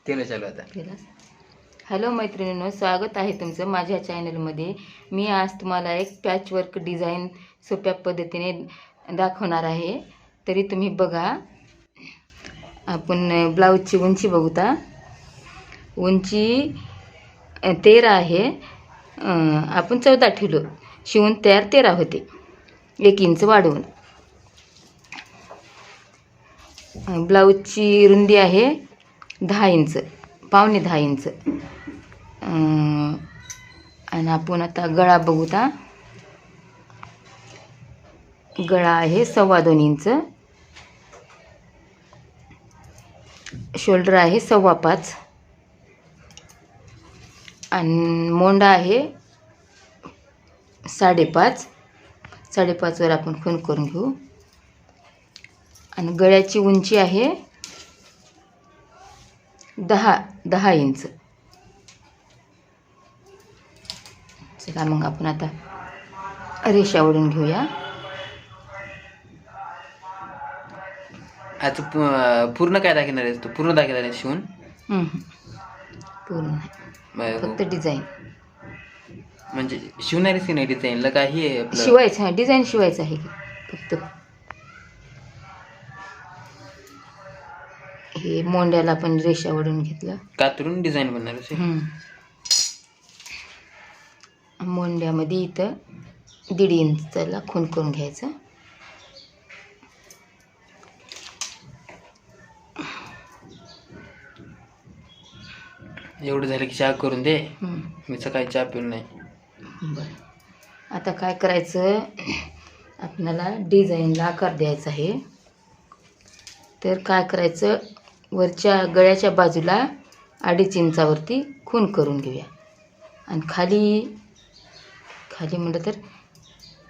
केलं चालू आता. हॅलो मैत्रिणींनो, स्वागत आहे तुमचं माझ्या चॅनलमध्ये. मी आज तुम्हाला एक पॅचवर्क डिझाईन सोप्या पद्धतीने दाखवणार आहे. तरी तुम्ही बघा. आपण ब्लाऊजची उंची बघूता. उंची 13 आहे. आपण 14 ठेवलो. शिवून तयार 13 होते, 1 इंच वाढवून. ब्लाऊजची रुंदी आहे 10 इंच, पावणे 10 इंच. आणि आपण आता गळा बघूता. गळा आहे 2.25 इंच. शोल्डर आहे 5.25. आणि मोंडा आहे 5.5. 5.5 वर आपण खूण करून घेऊ. आणि गळ्याची उंची आहे 10 इंच. चला मग आपण आता रेषा ओढून घेऊया. आता पूर्ण काय दाखवणार आहेस तू? पूर्ण दाखवणार आहे शिवून? पूर्ण नाही, फक्त डिझाईन. म्हणजे शिवणार आहेस की नाही डिझाईनला? काही आहे आपलं शिवायचं आहे, डिझाईन शिवायचं आहे की फक्त. हे मोंड्याला पण रेषा ओढून घेतलं. कातरून डिझाईन बनणार असेल. मोंड्यामध्ये इथं 1.5 इंचला खूण करून घ्यायचं. एवढं झालं की चहा करून दे. मी सकाळी चहा पिऊन नाही. बरं, आता काय करायचं, आपल्याला डिझाईनला आकार द्यायचा आहे. तर काय करायचं, वरच्या गळ्याच्या बाजूला 2.5 इंचावरती खूण करून घेऊया. आणि खाली म्हटलं तर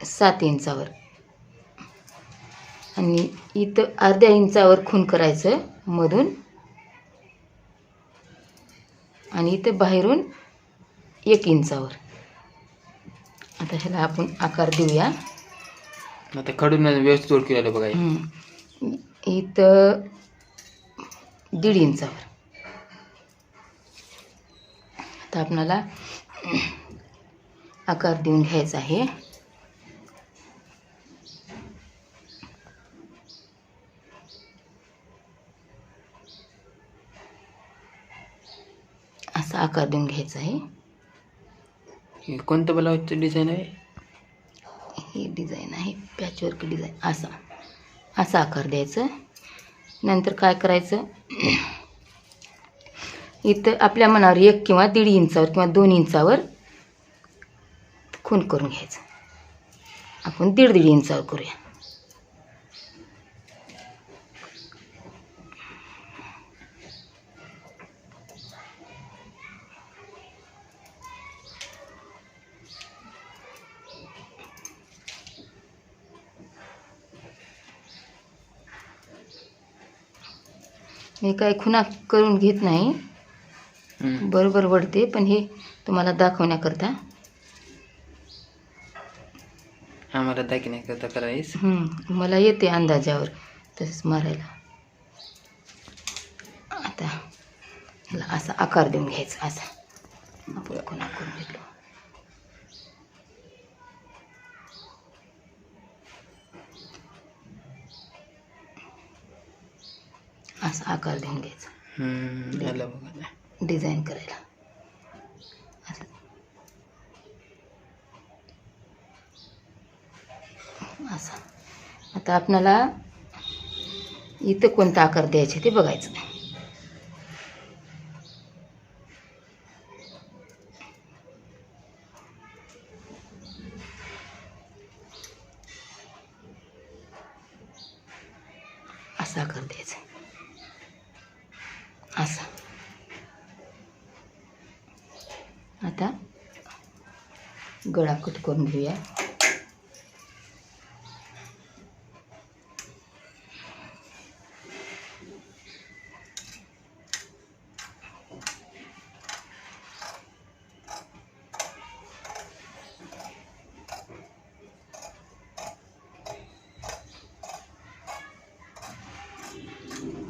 7 इंचावर. आणि इथं 1/2 इंचावर खूण करायचं मधून. आणि इथं बाहेरून 1 इंचावर. आता ह्याला आपण आकार देऊया. आता खडून व्यवस्थित ओळखी राहिलं बघा. इथं 1.5 इंचावर. आता आपल्याला आकार देऊन घ्यायचा आहे. असा आकार देऊन घ्यायचा आहे. हे कोणतं ब्लाऊजचं डिझाईन आहे? ही डिझाईन आहे पॅचवर्क डिझाईन. असा आकार द्यायचं. नंतर काय करायचं, इथं आपल्या मनावर 1 किंवा 1.5 इंचावर किंवा 2 इंचावर खूण करून घ्यायचं. आपण 1.5 इंचावर करूया. मी काही खुणा करून घेत नाही, बरोबर वळते. पण हे तुम्हाला दाखवण्याकरता. आम्हाला दाखवण्याकरता करायस. मला येते अंदाजावर तसंच मारायला. आता ह्याला असा आकार देऊन घ्यायचा. असा आपण खुणा करून घेतलो. असा आकार देऊन घ्यायचा डिझाईन करायला. असा. आता आपल्याला इथं कोणता आकार द्यायचा ते बघायचं. असा आकार द्यायचा. असा. आता गळा कट करून घेऊया.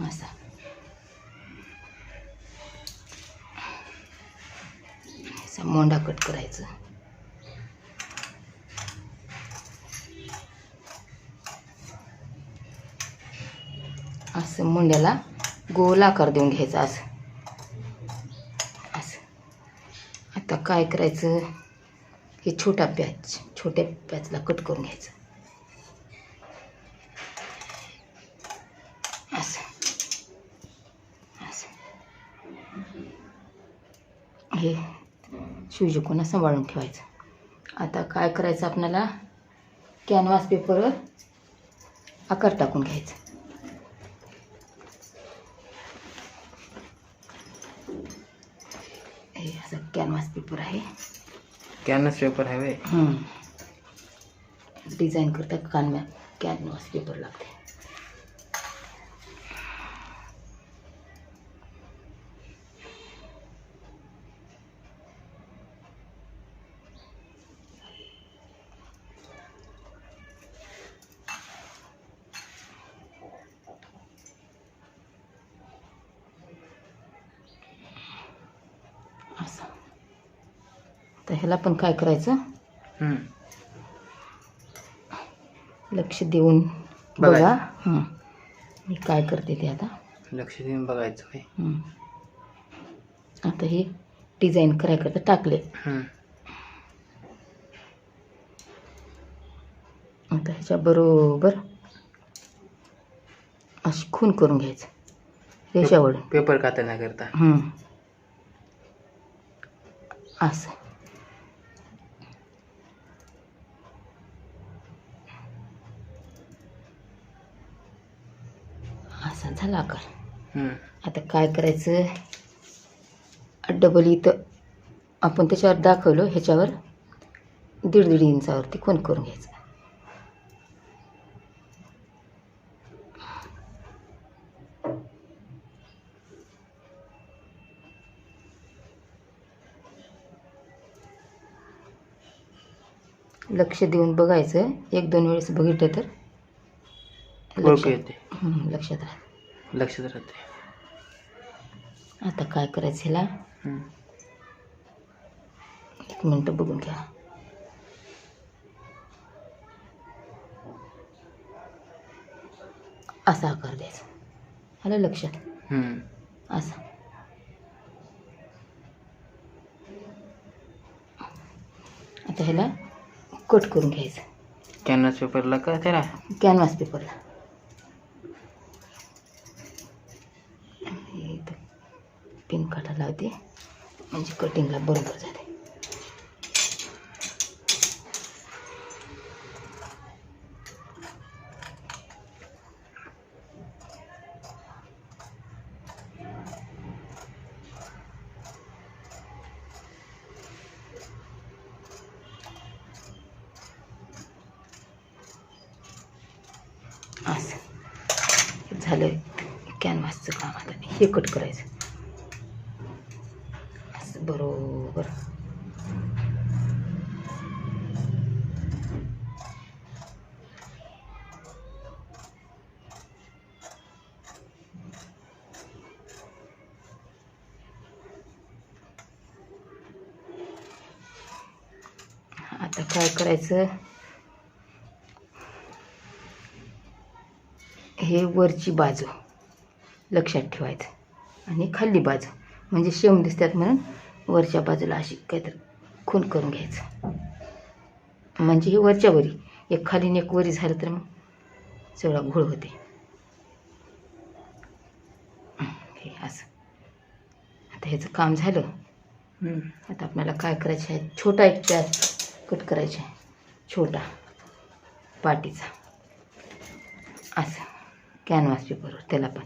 असा असा मोंडा कट करायचा. असं मुंड्याला गोल आकार देऊन घ्यायचा असं असं. आता काय करायचं, हे छोटा पॅच, छोट्या पॅचला कट करून घ्यायचं असं असं. हे शिवजीकोना सांभाळून ठेवायचं. आता काय करायचं, आपल्याला कॅनव्हास पेपरवर आकार टाकून घ्यायचा. हे असं कॅनव्हास पेपर आहे. कॅनव्हास पेपर आहे व्हय. डिझाईन करता कॅनव्हास पेपर लागते. असं. तर ह्याला पण काय करायचं, लक्ष देऊन बघा. मी काय करते ते आता लक्ष देऊन बघायचं व्हय. आता हे डिझाईन करायकरता टाकले. आता ह्याच्या बरोबर अशी खून करून घ्यायचं रेषावरून, पेपर कातना करता. असं. असा झाला आकार. आता काय करायचं, डबल इथं आपण त्याच्यावर दाखवलं ह्याच्यावर 1.5 इंचावरती खून करून घ्यायचं. लक्ष देऊन बघायचं, 1-2 वेळेस बघितलं तर लक्षात राहते. आता काय करायचं, ह्याला 1 मिनिट बघून घ्या. असा आकार द्यायचा. आलं लक्षात? असा. आता ह्याला कट करून घ्यायचं. कॅनव्हास पेपरला का त्याला? कॅनव्हास पेपरला. पिन काटा लावते म्हणजे कटिंगला बरोबर जाते. असं झालं कॅनव्हासचं काम. आता हे कट करायचं असं बरोबर. आता काय करायचं, हे वरची बाजू लक्षात ठेवायचं आणि खाली बाजू म्हणजे शेम दिसतात म्हणून वरच्या बाजूला अशी काहीतरी खून करून घ्यायचं. म्हणजे हे वरच्या वरी, एक खाली आणि एक वरी झालं तर मग सगळा घोळ होते. हे असं. आता ह्याचं काम झालं. आता आपल्याला काय करायचं आहे, छोटा एक पॅच कट करायचा आहे, छोटा पाटीचा असं कॅनव्हास पेपरवर. त्याला पण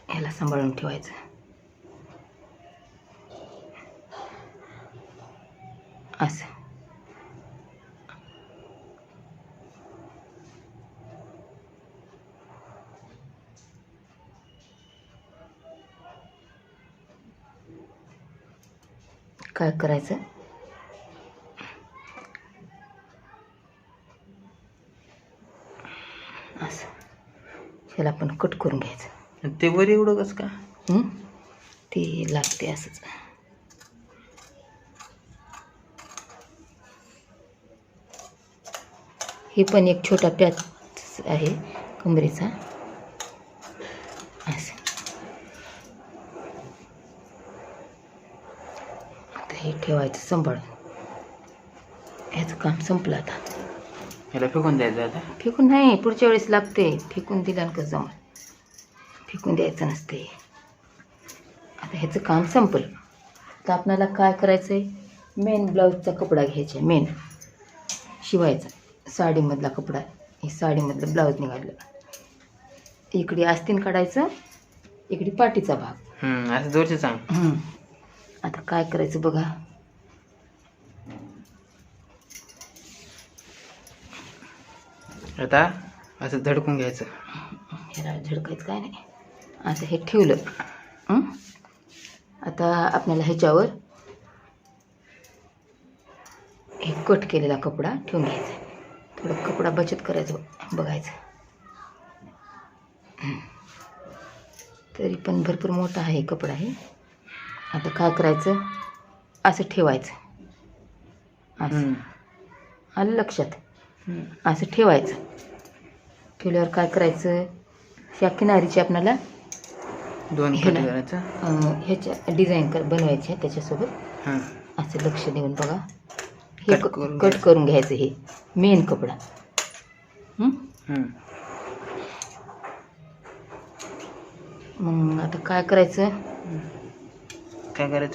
ह्याला सांभाळून ठेवायचं असं. काय करायचं, असं ह्याला पण कट करून घ्यायचं. ते वर एवढं कसं का? ते लागते असंच. हे पण एक छोटा पॅच आहे कमरेचा. असं आता हे ठेवायचं सांभाळून. ह्याचं काम संपलं आता. ह्याला फेकून द्यायचं आता. फेकून नाही, पुढच्या वेळेस लागते. फेकून दिल्यानं कसं जमल, फेकून द्यायचं नसते. आता ह्याचं काम संपलं. तर आपल्याला काय करायचं आहे, मेन ब्लाऊजचा कपडा घ्यायचा, मेन शिवायचा. साडीमधला कपडा, हे साडीमधलं ब्लाऊज निघालं. इकडे आस्तीन काढायचं, इकडे पाठीचा भाग. असं जोरचे सांग. आता काय करायचं बघा. आता असं झडकून घ्यायचं. ह्याला झडकायचं काय नाही. आता हे ठेवलं. आता आपल्याला ह्याच्यावर हे कट केलेला कपडा ठेवून घ्यायचा. थोडं कपडा बचत करायचं, बघायचं. तरी पण भरपूर मोठा आहे कपडा हे. आता काय करायचं, असं ठेवायचं. असं आलं लक्षात. असं ठेवायचं. ठेवल्यावर काय करायचं, ह्या किनारीची आपल्याला दोन करायचं. ह्याच्या डिझाईन बनवायची आहे त्याच्यासोबत. असं लक्ष देऊन बघा. हे कट करून घ्यायचं. हे मेन कपडा. मग आता काय करायचं,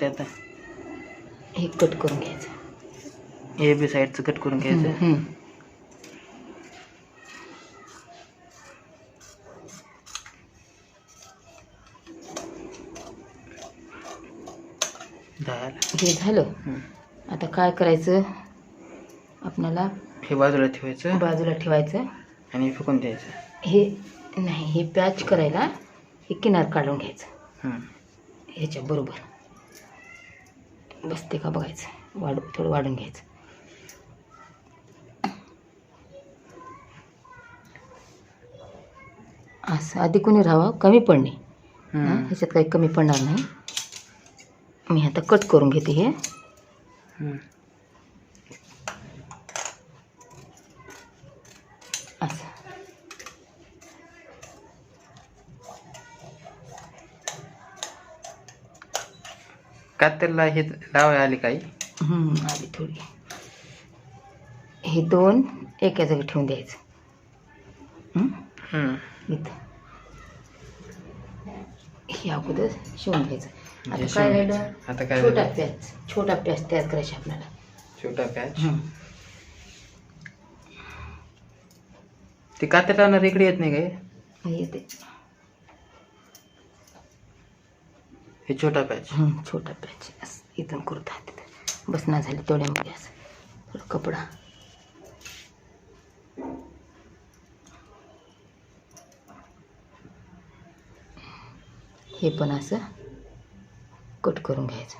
आता हे कट करून घ्यायचं. ए बी साईडचं कट करून घ्यायचं. हे झालं. आता काय करायचं, आपल्याला हे बाजूला ठेवायचं. बाजूला ठेवायचं आणि फेकून द्यायचं. हे नाही, हे पॅच करायला हे किनार काढून घ्यायचं. ह्याच्या बरोबर बसते का बघायचं. थोडं वाढून घ्यायचं. असं आधी कोणी राहावं, कमी पडणे. ह्याच्यात काही कमी पडणार नाही. मी आता कट करून घेते हे. असं कात्याला हे लावाय आली काही. आधी थोडी. हे दोन एका जागी ठेवून द्यायचं. इथं हे अगोदर शिवून घ्यायचं. आता काय राहिलं, आता काय छोटा पॅच तयार करायचा आपल्याला. छोटा पॅच. ते कात्या लावणार इकडे येत नाही काय. येते हे छोटा पॅच. छोटा पॅच इथून कुर्ता तिथं बसना झाली तेवढ्यामध्ये. असं थोडं कपडा. हे पण असं कट करून घ्यायचं.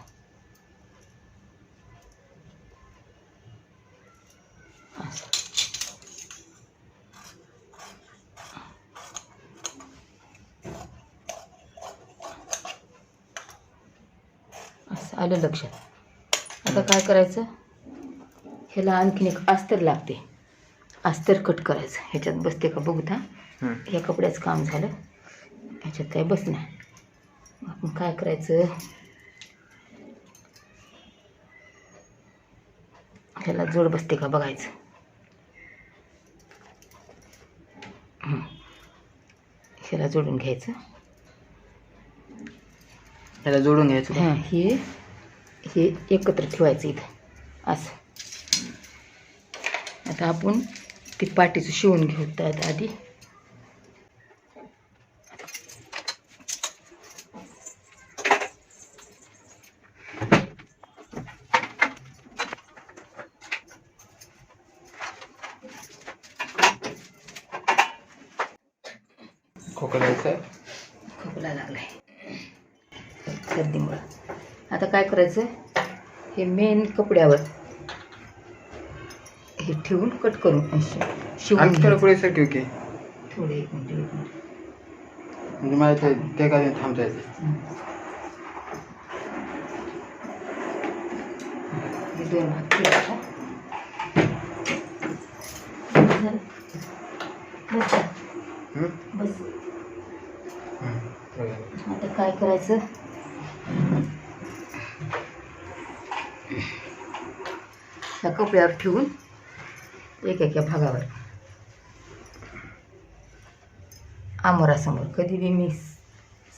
असं असं आलं लक्षात. आता काय करायचं, ह्याला आणखीन एक अस्तर लागते. अस्तर कट करायचं. ह्याच्यात बसते का बघता. ह्या कपड्याचं काम झालं, ह्याच्यात काय बसणार. आपण काय करायचं, ह्याला जोड बसते का बघायचं. ह्याला जोडून घ्यायचं. ह्याला जोडून घ्यायचं. हे एकत्र ठेवायचं इथं असं. आता आपण ती पाटीचं शिवून घेऊ. तर आधी खोकला लागलाय सर्दीमुळं. आता काय करायचं, हे मेन कपड्यावर हे ठेवून कट करून शिवून थोडे. एक मिनिट म्हणजे मला ते काय थांबतायचं. ते 2 भाग केले आता. झालं. बस का? बस. आता काय करायचं, त्या कपड्यावर ठेवून एका भागावर आमोरासमोर, कधी बी मी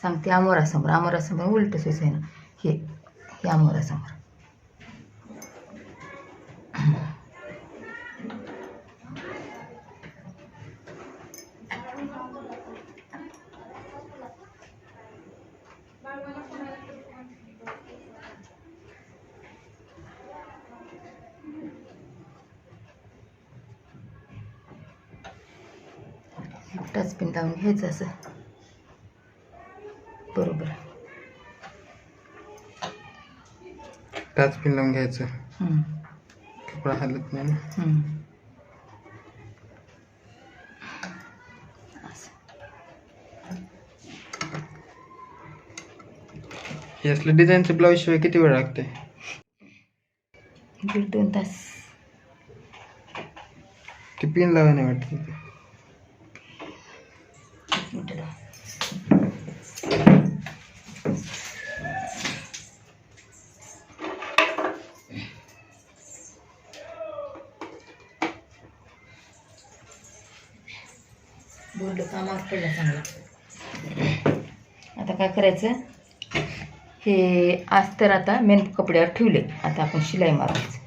सांगते आमोरासमोर उलटच आहे ना, हे आमोरासमोर. टचपिन लावून घ्यायचं असं बरोबर. टाच पिन लावून घ्यायचं, हम्म. कपडा हलत नाही ना. असं. हे असलं डिझाईनचं ब्लाऊज शिवाय किती वेळ लागते? 1.5-2 तास. ते पिन लावाय नाही वाटत तिथे. 1 मिनिट दाव. बोर्ड कामावर पडला चांगला. आता काय करायचं, हे अस्तर आता मेन कपड्यावर ठेवले. आता आपण शिलाई मारायचं.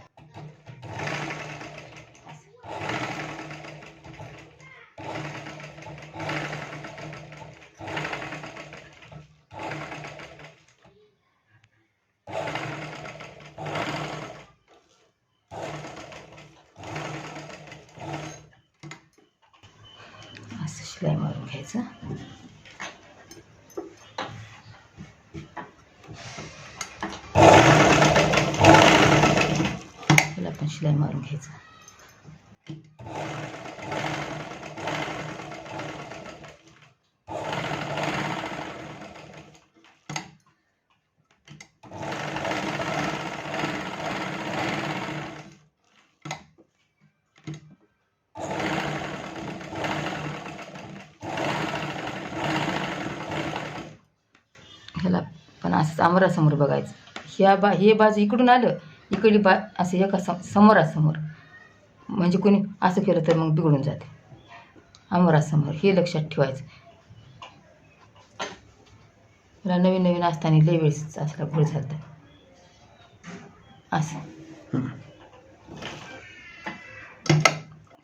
असं शिलाई मारून घ्यायचं. त्याला पण शिलाई मारून घ्यायचं. ह्याला पण असं आमोरासमोर बघायचं. हे बाजू इकडून आलं, इकडली असं एका समोरासमोर, म्हणजे कोणी असं केलं तर मग बिघडून जाते. आमोरासमोर हे लक्षात ठेवायचं. मला नवीन असताना लय वेळेस असला घोळ झाला असं.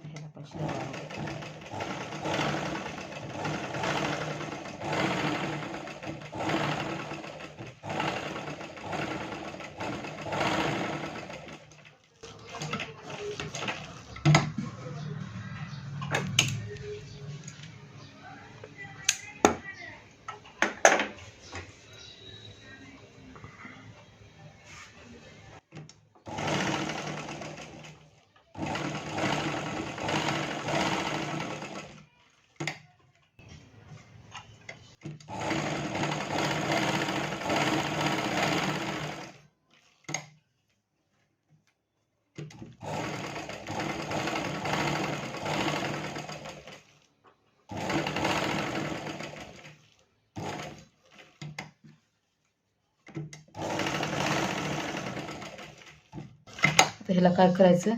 ह्याला पण शिलाई मारून घ्यायचं. आता ह्याला काय करायचं,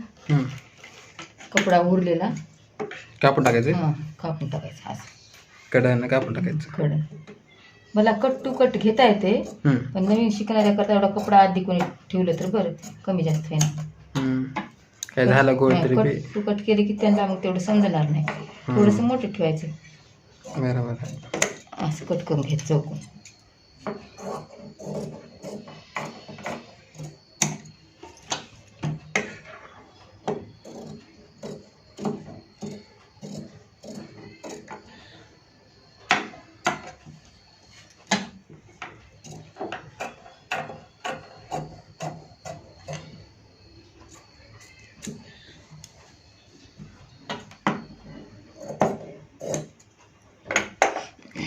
कपडा उरलेला कापून टाकायचं, कापून टाकायचं असं कडानं कापून टाकायचं. कडन. मला कट टू कट घेता येते, पण नवीन शिकणाऱ्याकरता एवढा कपडा आधी कोणी ठेवलं तर बरं, कमी जास्त होईल. काय झालं गोड तरी कट टू कट केले की त्यांना मग तेवढं समजणार नाही. थोडंसं मोठं ठेवायचं. बरोबर. असं कट करून घ्यायचं चौकून.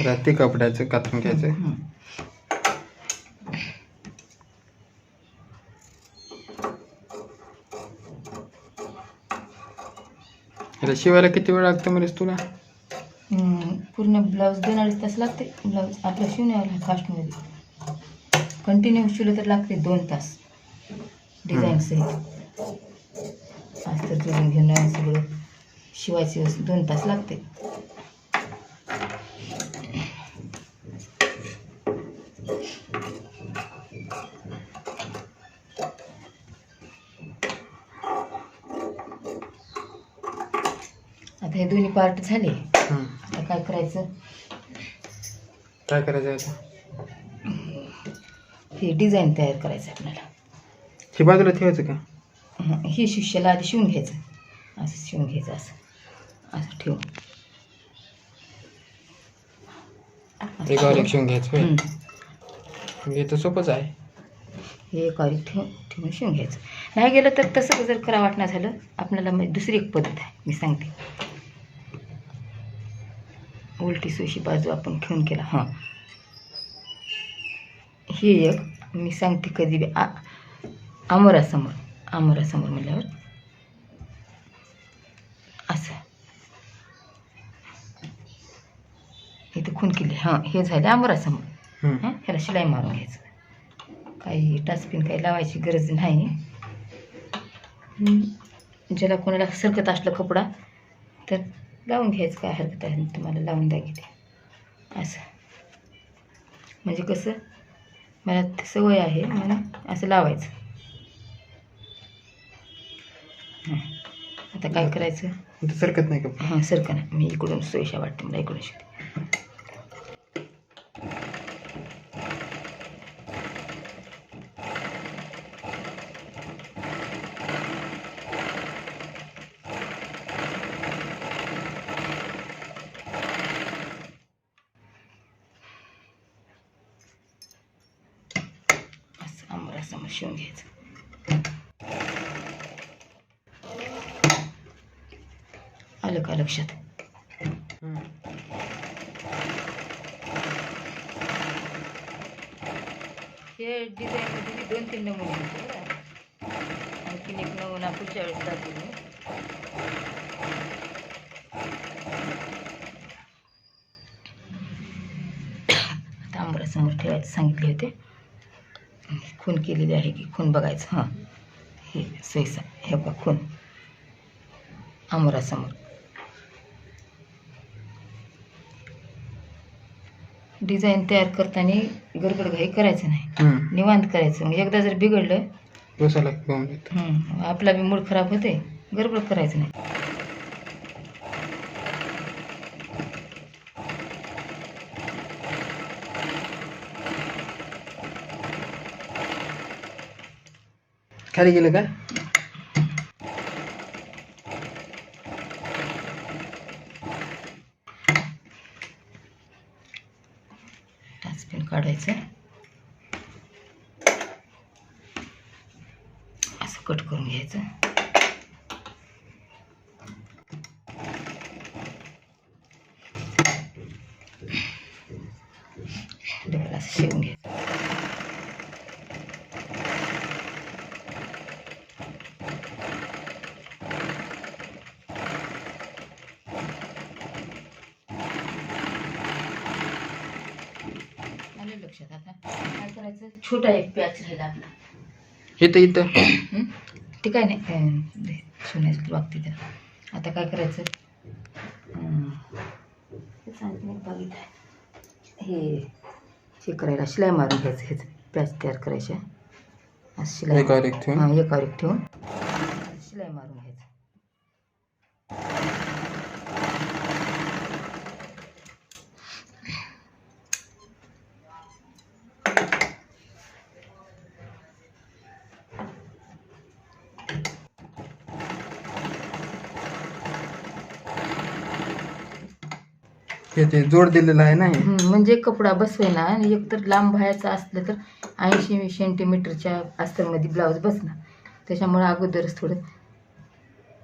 रात्री कपड्याचं कातून घ्यायचं. आता शिवायला किती वेळ लागतो म्हणेस तुला? पूर्ण ब्लाऊज 2-2.5 तास लागते. ब्लाऊज आपलं शिवण्याला फास्टमध्ये कंटिन्यू शिवलं तर लागते 2 तास. डिझाईन सहित अस्तर जोडून घेणं सगळं शिवायचे 2 तास लागते. आता हे दोन्ही पार्ट झाले. आता काय करायचं? काय करायचं आता? हे डिझाईन तयार करायचं आपल्याला. हे बाजूला ठेवायचं का? हे शिष्याला आधी शिवून घ्यायचं. असं शिवून घ्यायचं, असं असं ठेवून एकावर एक शिवून घ्यायचं होय. हे तर सोपंच आहे. हे एकावर एक ठेवून शिवून घ्यायचं. नाही गेलं तर तसं जर करा वाटणं झालं आपल्याला, म्हणजे दुसरी एक पद्धत आहे मी सांगते. उलटी सुशी बाजू आपण घेऊन केला. हां, हे एक मी सांगते कधी बी आमोरासमोर म्हणल्यावर असं इथं खून केली. हां, हे झालं आमोरासमोर. हां, ह्याला शिलाई मारून घ्यायचं. काही टाचपिन काही लावायची गरज नाही. ज्याला कोणाला सरकत असलं कपडा तर लावून घ्यायचं. काय हरकत आहे तुम्हाला लावून दाखवते. असं म्हणजे कसं मला सवय आहे म्हणून असं लावायचं. हां, आता काय करायचं? सरकत नाही का? हां, सरकं नाही. मी इकडून सोयीशा वाटते मला, इकडून शिकते. असं आमोरासमोर शिवून घ्यायचं. आलं का लक्षात? हे डिझाईनमध्ये 2-3 नमुने होते. आणखीन एक नमुना पुढच्या वेळेस दाखवू मी. आता आमोरासमोर ठेवायचं सांगितले होते. खून केलेली आहे की खून बघायचं. हां, हे सोयीसा हे बघा खून आमोरासमोर. डिझाईन तयार करताना गडबडघाई करायचं नाही, निवांत करायचं. मग एकदा जर बिघडलं बसायला घेऊन देतो. आपला बी मूड खराब होते. गडबड करायचं नाही. खाली गेलं का? टाचपेन काढायचं, असं कट करून घ्यायचं. डबल असं शिवून घ्यायचं. लक्षात. आता काय करायचं? छोटा एक पॅच राहिला आपला. इथं ते काय नाही सोन्याची बाबतीत. आता काय करायचं? हे करायला शिलाई मारून घ्यायचं. हेच पॅच तयार करायचे. असं शिलाई एकावर एक ठेवून. हां, एकावर एक ठेवून शिलाई मारून घ्यायचं. ते जोड दिलेला आहे ना. म्हणजे कपडा बसवेना. आणि एकतर लांब बाह्याचं असलं तर 80 सेंटीमीटरच्या अस्तरमध्ये ब्लाऊज बसणार. त्याच्यामुळं अगोदरच थोडं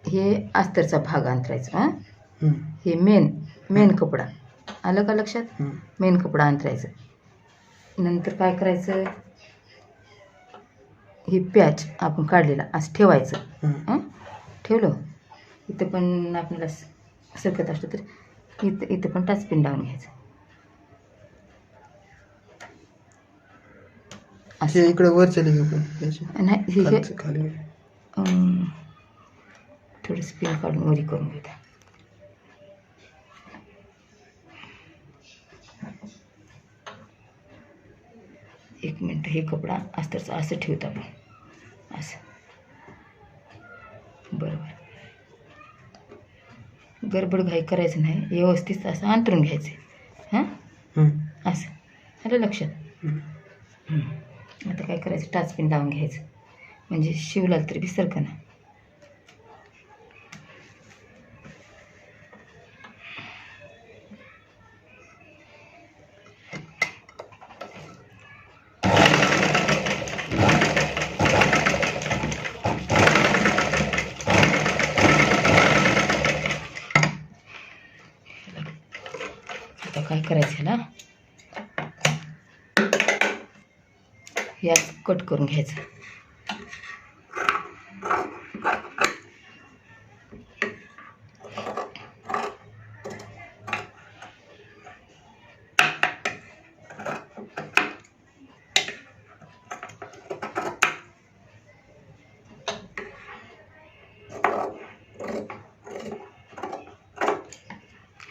हे अस्तरचा भाग अंतरायचा. हां, हे मेन कपडा आलं का लक्षात? मेन कपडा अंतरायचं. नंतर काय करायचं? हे पॅच आपण काढलेला असं ठेवायचं. ठेवलं इथं पण आपल्याला सरकत असतं तर इथं पण टाचपिन लावून घ्यायचं. हे इकडे वरच्या लिंग पण याची नाही हे खालचं खाली थोडं स्पिन काढून वरी करून घेता. एक मिनटं, हे कपडा अस्तरचं असं ठेवतो आपण असं. बरोबर, गडबड घाई करायचं नाही, व्यवस्थित असं अंतरून घ्यायचं. हां असं आलं लक्षात. आता काय करायचं, टाचपिन लावून घ्यायचं म्हणजे शिवला तरी बी सरकं ना. आता काय करायचं ना, हे कट करून घ्यायचं.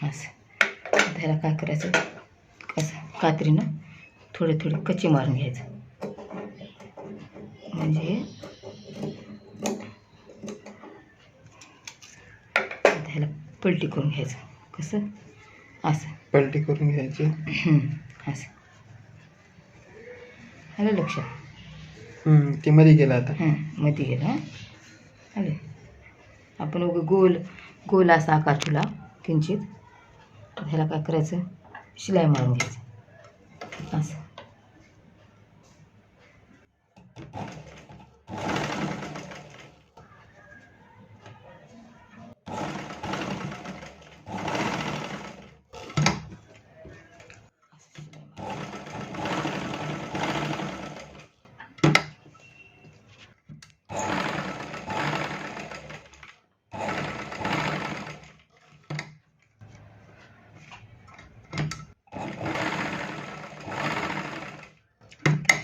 असं. आता ह्याला काय करायचं, असं कात्रीनं थोडे थोडे कच्चे मारून घ्यायचं. म्हणजे आता ह्याला पलटी करून घ्यायचं. कसं, असं पलटी करून घ्यायची. असं आलं लक्षात. ते मध्ये गेलं आता. मध्ये गेलं. आले आपण गोल गोल असा आकार ठेवला किंचित. ह्याला काय करायचं, शिलाई मारून घ्यायचं असं.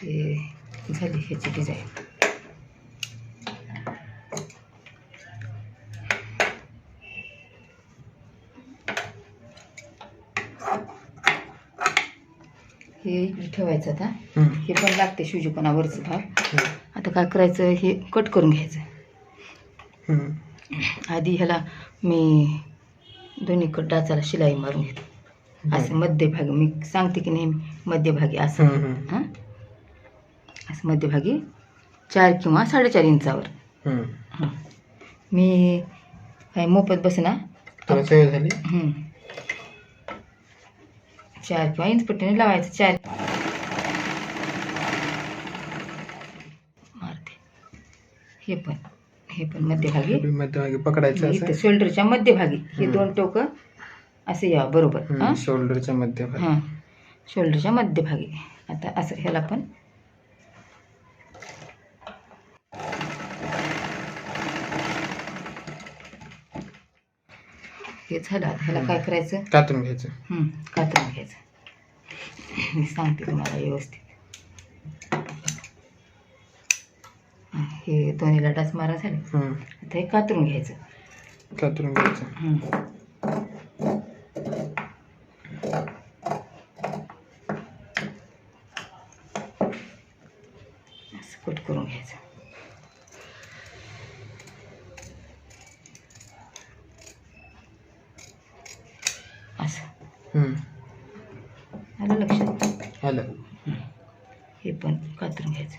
हे झाली ह्याची डिझाईन. हे इकडे ठेवायचं. आता हे पण लागते शिवजीपणावरचं भाग. आता काय करायचं, हे कट करून घ्यायचं. आधी ह्याला मी दोन्ही कट डाचाला शिलाई मारून घेते असं मध्यभागी. मी सांगते की नेहमी मध्यभागी असं. हां असं मध्यभागी 4 किंवा 4.5 इंचावर. मी काय मोफत बसना, तुला सवय झाली. 4 किंवा इंच पट्टीने लावायचं. 4 मारते. हे पण मध्यभागी पकडायचं इथं शोल्डरच्या मध्यभागी हे 2 टोकं असे या बरोबर. शोल्डरच्या मध्यभागी. शोल्डरच्या मध्यभागी. आता असं ह्याला पण हे झालं. ह्याला काय करायचं, कातरून घ्यायचं. कातरून घ्यायचं. मी सांगते तुम्हाला व्यवस्थित. हे दोन्हीला डाच मारा झाले. आता हे कातरून घ्यायचं. असं कट करून घ्यायचं. असं आलं लक्षात. आलं. हे पण कातरून घ्यायचं.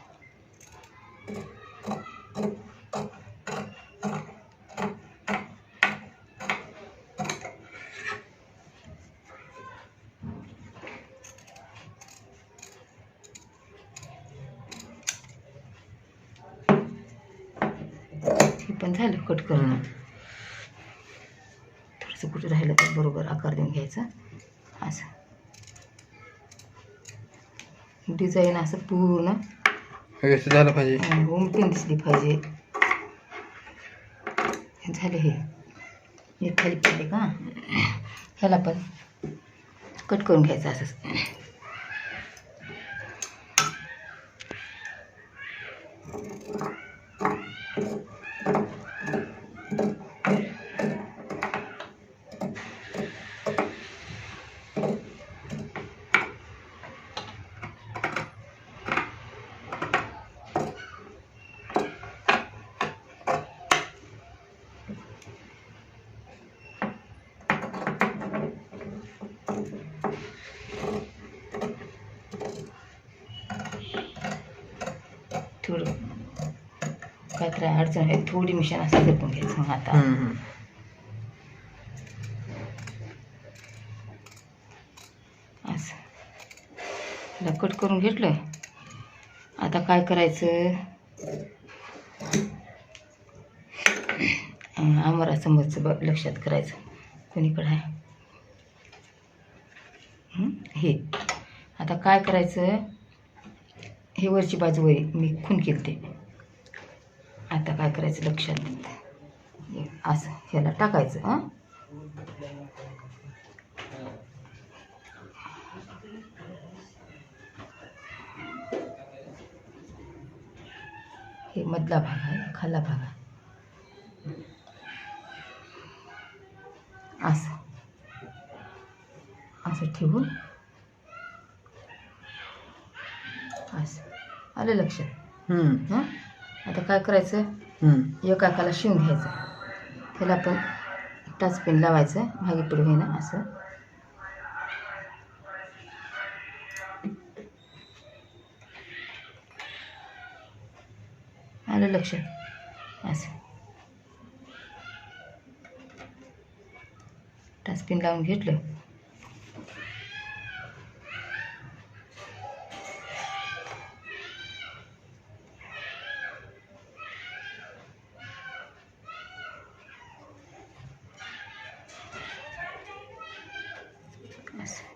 हे पण झालं कट करून. थोडंसं कुठं राहिलं तर बरोबर आकार देऊन घ्यायचा. असं डिझाईन असं पूर्ण व्यवस्थित झालं पाहिजे. उमटून दिसली पाहिजे. झाले हे हे खाली पडले का ह्याला पण कट करून घ्यायचं असंच. थोडं काय तर अडचण आहे, थोडी मिशन असं जपून घ्यायचं. मग आता असं ह्याला कट करून घेतलं. आता काय करायचं, आम्हाला समजचं लक्षात करायचं कोणीकडं आहे हे. आता काय करायचं, हे वरची बाजू वय मी खून केली ते. आता काय करायचं लक्षात, असं ह्याला टाकायचं. हे मधला भाग आहे, खाल्ला भाग आहे. असं असं ठेवून असं आलं लक्षात. आता काय करायचं, एका एकाला शिवून घ्यायचं. त्याला पण टाच पेन लावायचं मागे पुढे होईना असं. आलं लक्षात. असं टाच पेन लावून घेतलं.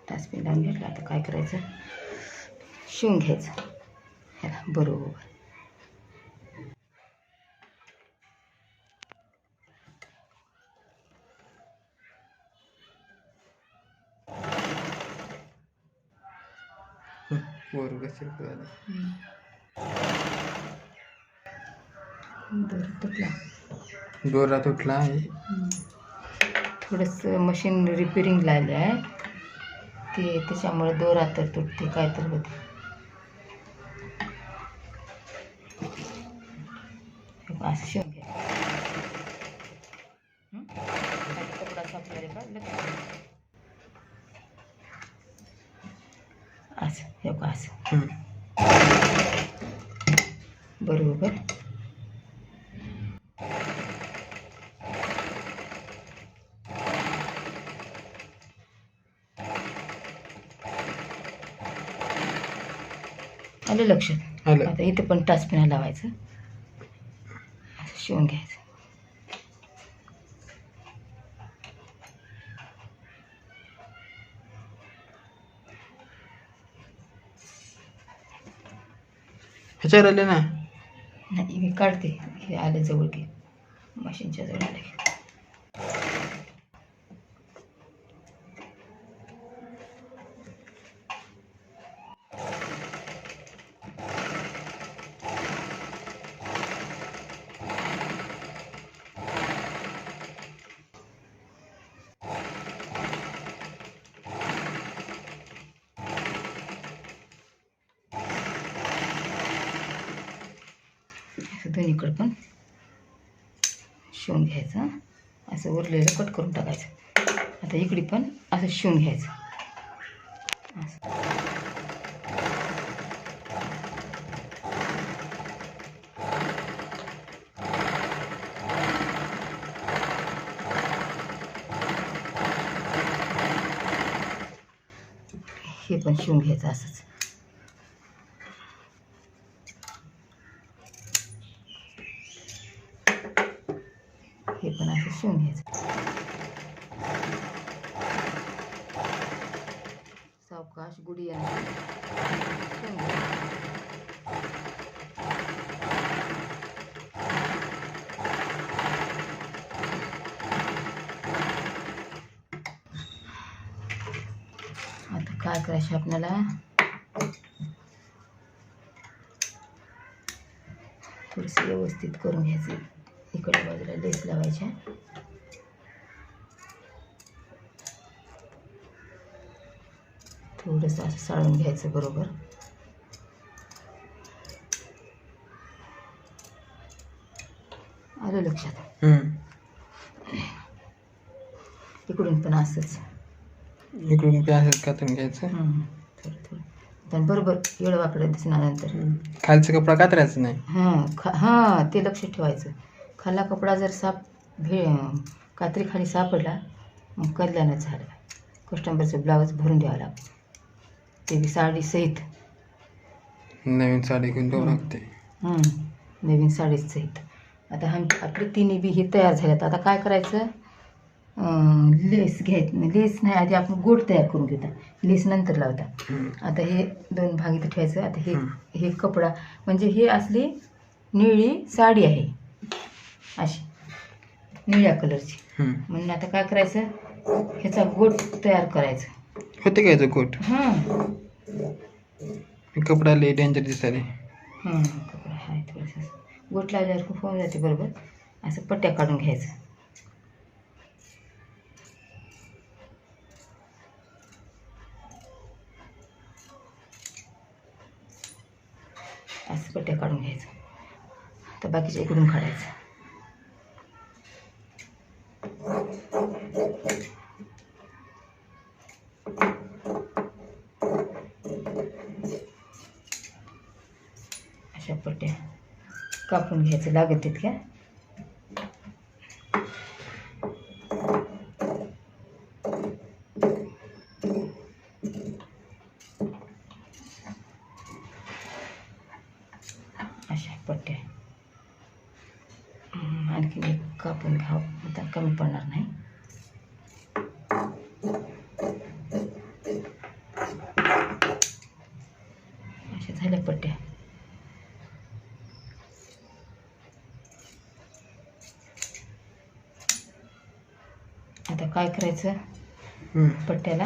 टाच पेन लावून घेतलं. आता काय करायचं, शिवून घ्यायचं ह्याला बरोबर. दोरा तुटला आहे. थोडंसं मशीन रिपेरिंग लागले आहे ते, त्याच्यामुळे दोरा तर तुटते काय तर होते. असं शिवून घ्या. कपडा सापडले का असं हे का असं बरोबर. आलं लक्षात. आता इथे पण टाचपिना लावायचं, असं शिवून घ्यायचं. ह्याच्यावर आले ना. नाही मी काढते, हे आले जवळ घे, मशीनच्या जवळ आले. दोन्हीकडं पण शिवून घ्यायचं. असं उरलेलं कट करून टाकायचं. आता इकडे पण असं शिवून घ्यायचं. असं हे पण शिवून घ्यायचं असंच. हे पण असं शिवून घ्यायचं. सावकाश गुढी काय करायचं आपल्याला, थोडंसं व्यवस्थित करून घ्यायचं. इकडे बाजूला लेस लावायच्या. थोडंसं असं साळून घ्यायचं बरोबर. आलं लक्षात. इकडून पण असंच, इकडून प्याज कातून घ्यायचं. थोडं थोडं पण बरोबर एवढं वाकडं दिसणार नंतर. खालचा कपडा कातरायचं नाही. हां ते लक्षात ठेवायचं. खाला कपडा जर कात्री खाली सापडला मग कल्याणच झालं. कस्टमरचं ब्लाऊज भरून द्यावं लागतं, ते बी साडी सहित. नवीन साडी घेऊन द्यावं लागते. नवीन साडीच सहित. आता आपले तिन्ही बी हे तयार झाल्यात. आता काय करायचं, लेस घ्यायचं. लेस नाही, आधी आपण गोट तयार करून घेतात, लेस नंतर लावतात. आता हे 2 भाग इथं ठेवायचं. आता हे कपडा म्हणजे हे असली निळी साडी आहे, अशी निळ्या कलरची. म्हणून आता काय करायचं, ह्याचा गोट तयार करायचा. होते का याचं गोट? कपडा लय डेंजर दिसायला. कपडा आहे थोडंसं. गोट लावल्यावर खूप होऊन जाते बरोबर. असं पट्ट्या काढून घ्यायचं. असं पट्ट्या काढून घ्यायचं. तर बाकीच्या इकडून काढायचं. अशा पट्ट्या कापून घ्यायचं लागत तितक्या. अशा पट्ट्या आणखी एक कापून घ्यावं, आता कमी पडणार नाही. अशा झाल्या पट्ट्या. आता काय करायचं, पट्ट्याला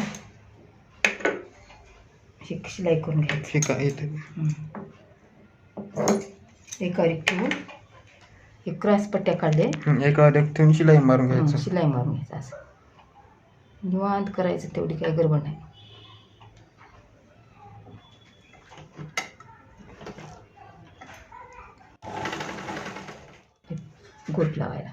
शिलाई करून घ्यायची. एकावर एक ठेवून हे क्रॉस पट्ट्या काढले, एकावर एक ठेवून शिलाई मारून घ्यायचं. शिलाई मारून घ्यायचं. असं निवांत करायचं, तेवढी काही गडबड नाही. गोट लावायला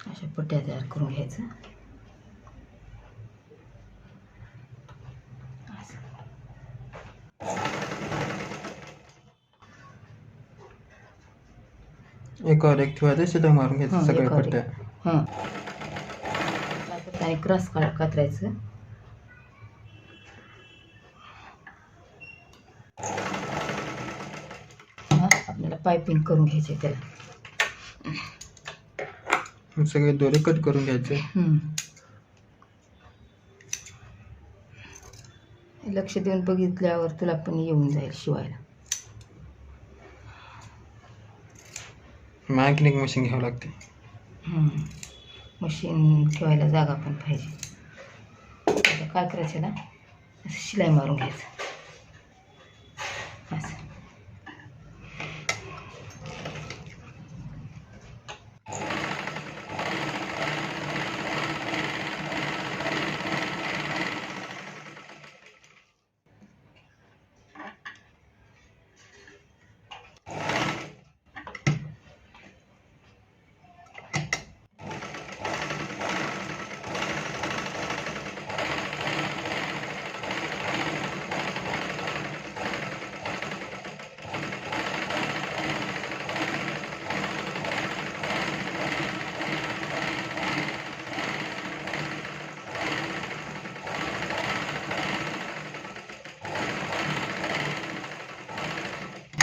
अशा पट्ट्या तयार करून घ्यायचं. एकावर एक ठेवायचं, शिलाई मारून घ्यायचं सगळ्या पट्ट्या. आणि क्रॉस कातरायचं. आपल्याला पायपिंग करून घ्यायचे त्याला. सगळे दोरे कट करून घ्यायचे. लक्ष देऊन बघितल्यावर तुला पण येऊन जाईल शिवायला. आणखीन एक मशीन घ्यावं लागते. मशीन ठेवायला जागा पण पाहिजे. आता काय करायचं ना, असं शिलाई मारून घ्यायचं. असं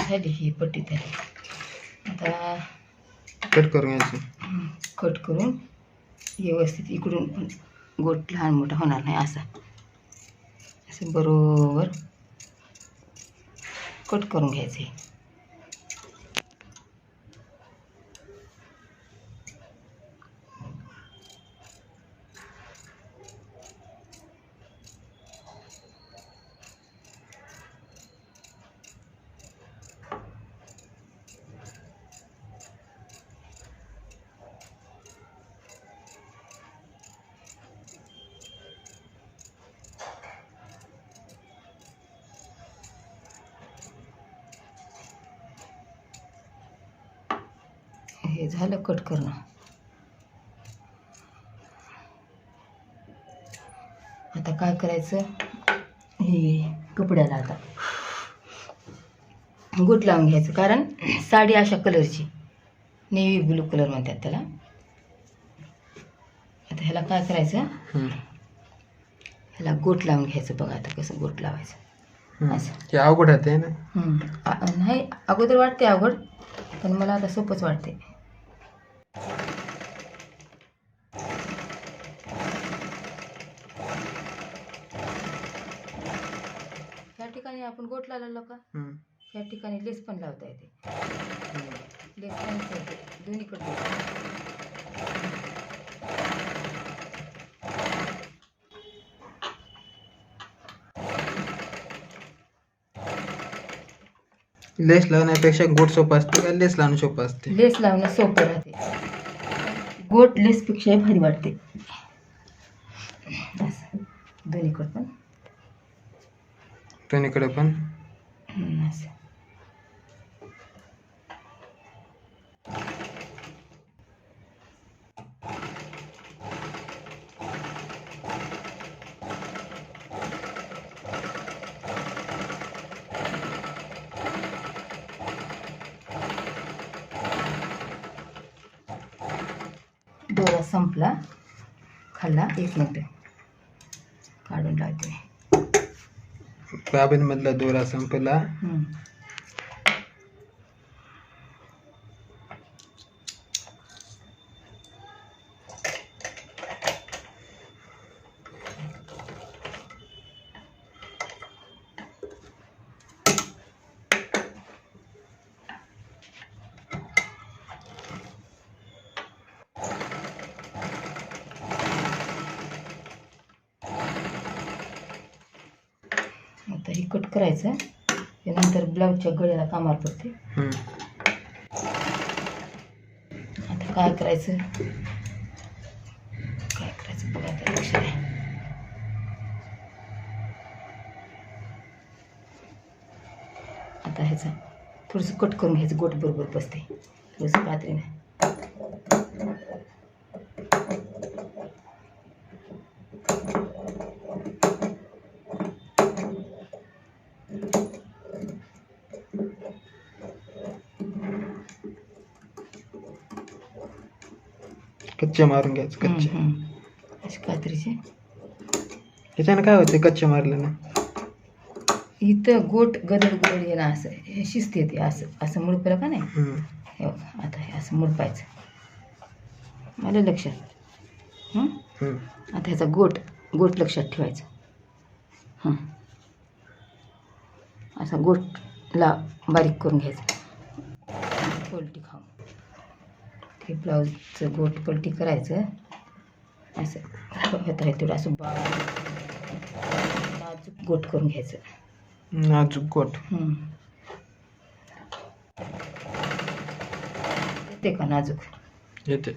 झाली ही पट्टी तयार. आता कट करून घ्यायचं. कट करून व्यवस्थित इकडून पण गोट लहान मोठा होणार नाही, असा असं बरोबर कट करून घ्यायचे. हे झालं कट करणं. आता काय करायचं, हे कपड्याला आता गोट लावून घ्यायचं, कारण साडी अशा कलरची नेव्ही ब्लू कलर म्हणतात त्याला. आता ह्याला काय करायचं, ह्याला गोट लावून घ्यायचं. बघा आता कसं गोट लावायचं असं. ते अवघड आहे ना. नाही, अगोदर वाटते अवघड, पण मला आता सोपंच वाटते. या ठिकाणी आपण गोट लावलेलो का, या ठिकाणी लेस पण लावता येते. लेस पण दोन्हीकडे. लेस लावण्यापेक्षा गोट सोपं असते का लेस लावणं सोपं असते? लेस लावणं सोपं राहते. गोट लेसपेक्षा भारी वाटते. असं दोन्हीकडे पण असं. दोरा संपला, खाल्ला. 1 मिनिट काढून लावते. बाबीन मधला दोरा संपला. आता हे कट करायचं, नंतर ब्लाऊजच्या गळ्याला कामावर पडते. आता काय करायचं बघा, आता लक्ष द्या. आता ह्याचं थोडंसं कट करून घ्यायचं, गोट बरोबर बसते थोडंसं कात्रीने. कच्चे मारून घ्यायचं, कच्चे. अशी कात्रीचे. त्याच्यानं काय होते कच्चे मारल्यानं? इथं गोट गदड ये ना, असं हे शिस्त येते. असं असं मुडपलं का नाही, हे बघा. आता हे असं मुडपायचं, मला लक्षात. आता ह्याचा गोट लक्षात ठेवायचं. असा गोटला बारीक करून घ्यायचा, पलटी खाऊन. ते ब्लाऊजचं गोट पलटी करायचं असं. आहे तेवढं असं नाजूक गोट करून घ्यायचं. नाजूक गोट येते का नाजूक? येते.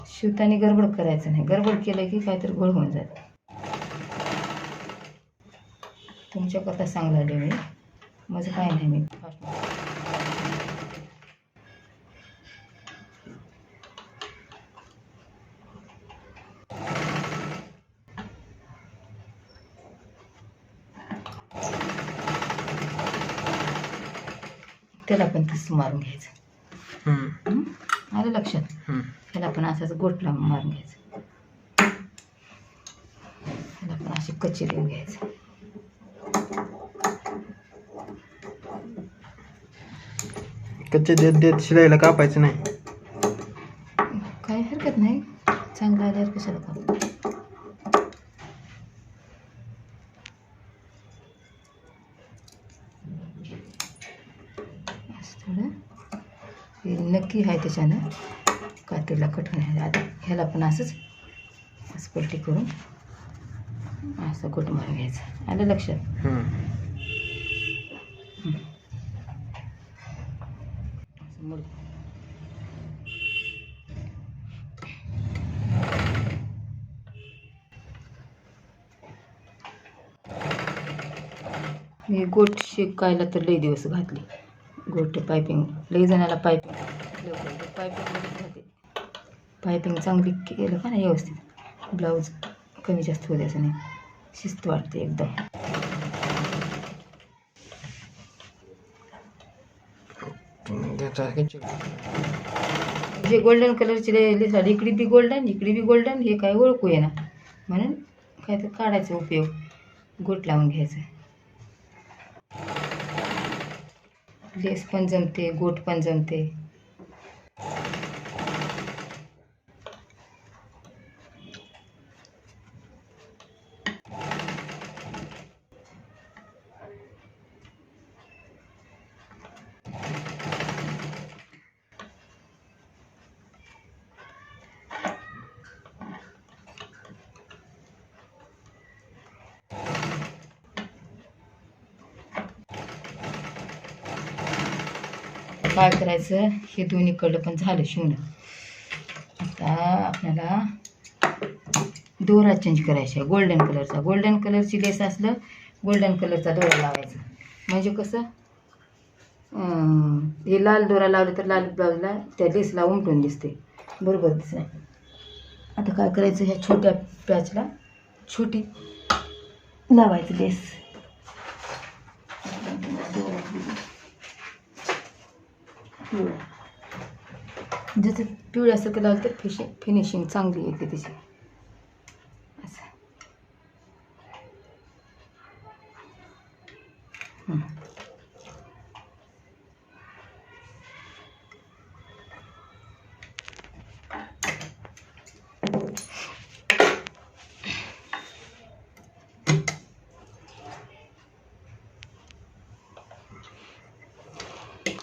शिवताना गडबड करायचं नाही. गडबड केलं की काहीतरी घोळ होऊन जातं. तुमच्याकरता सांगले मी, माझं काय नाही. मी फास्ट त्याला पण तसं मारून घ्यायचं. आलं लक्षात? त्याला पण असंच गोट लावून मारून घ्यायचं. त्याला पण असे कच्चे देऊन घ्यायचं. कच्चे देत शिलाईला कापायचं नाही. काही हरकत नाही, चांगलं आल्यावर कशाला कापू. थोडं हे नक्की आहे त्याच्यानं कात्रीला कट होणार. आता ह्याला पण असंच पलटी करून असं गोट मारून घ्यायचं. आलं लक्षात? मी गोट शिकायला तर लई दिवस घातले. गोटे पायपिंग लई जणाला पायपिंग लवकर पायपिंग राहते. पायपिंग चांगली केलं का नाही व्यवस्थित ब्लाऊज कमी जास्त होऊ द्यायचं नाही. शिस्त वाटते एकदम. जे गोल्डन कलरची लेस आली इकडे बी गोल्डन इकडे बी गोल्डन हे काय ओळखू ये ना म्हणून काय तर काढायचा उपयोग. गोट लावून घ्यायचं. लेस पण जमते गोट पण जमते. काय करायचं हे दोन्हीकडलं पण झालं शिवणं. आता आपल्याला दोरा चेंज करायचा आहे गोल्डन कलरचा. गोल्डन कलरची लेस असलं गोल्डन कलरचा दोरा लावायचा म्हणजे कसं हे लाल दोरा लावलं तर लाल ब्लाऊजला त्या लेसला उमटून दिसते बरोबर दिसणार. आता काय करायचं ह्या छोट्या पॅचला छोटी लावायचं लेस. जसं पिवळ्यासारखं लावलं तर फिनिशिंग चांगली येते त्याची. असं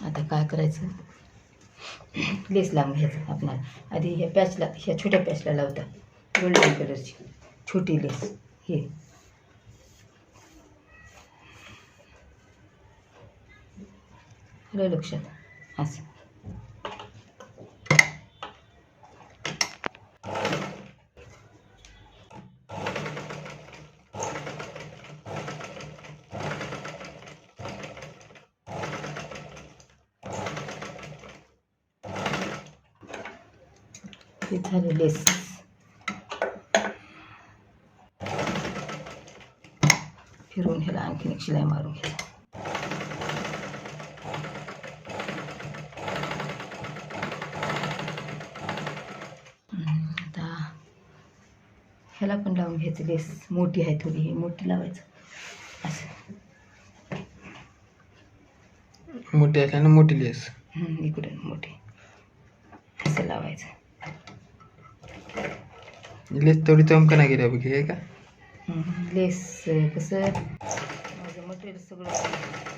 आता काय करायचं लेस लावून घ्यायचं आपल्याला. आधी ह्या पॅचला ह्या छोट्या पॅचला लावतात गोल्डन कलरची छोटी लेस. हे आलं लक्षात. असं हे झालं लेस. फिरवून ह्याला आणखीन एक शिलाई मारून घ्यायची. आता ह्याला पण लावून घ्यायचं लेस. मोठी आहे थोडी ही मोठी लावायचं असं. मोठी असल्यानं मोठी लेस इकडून मोठी असं लावायचं. लेस थोडी चमकना गेल्या बघ हे का लेस कसं माझं मटेरियल सगळं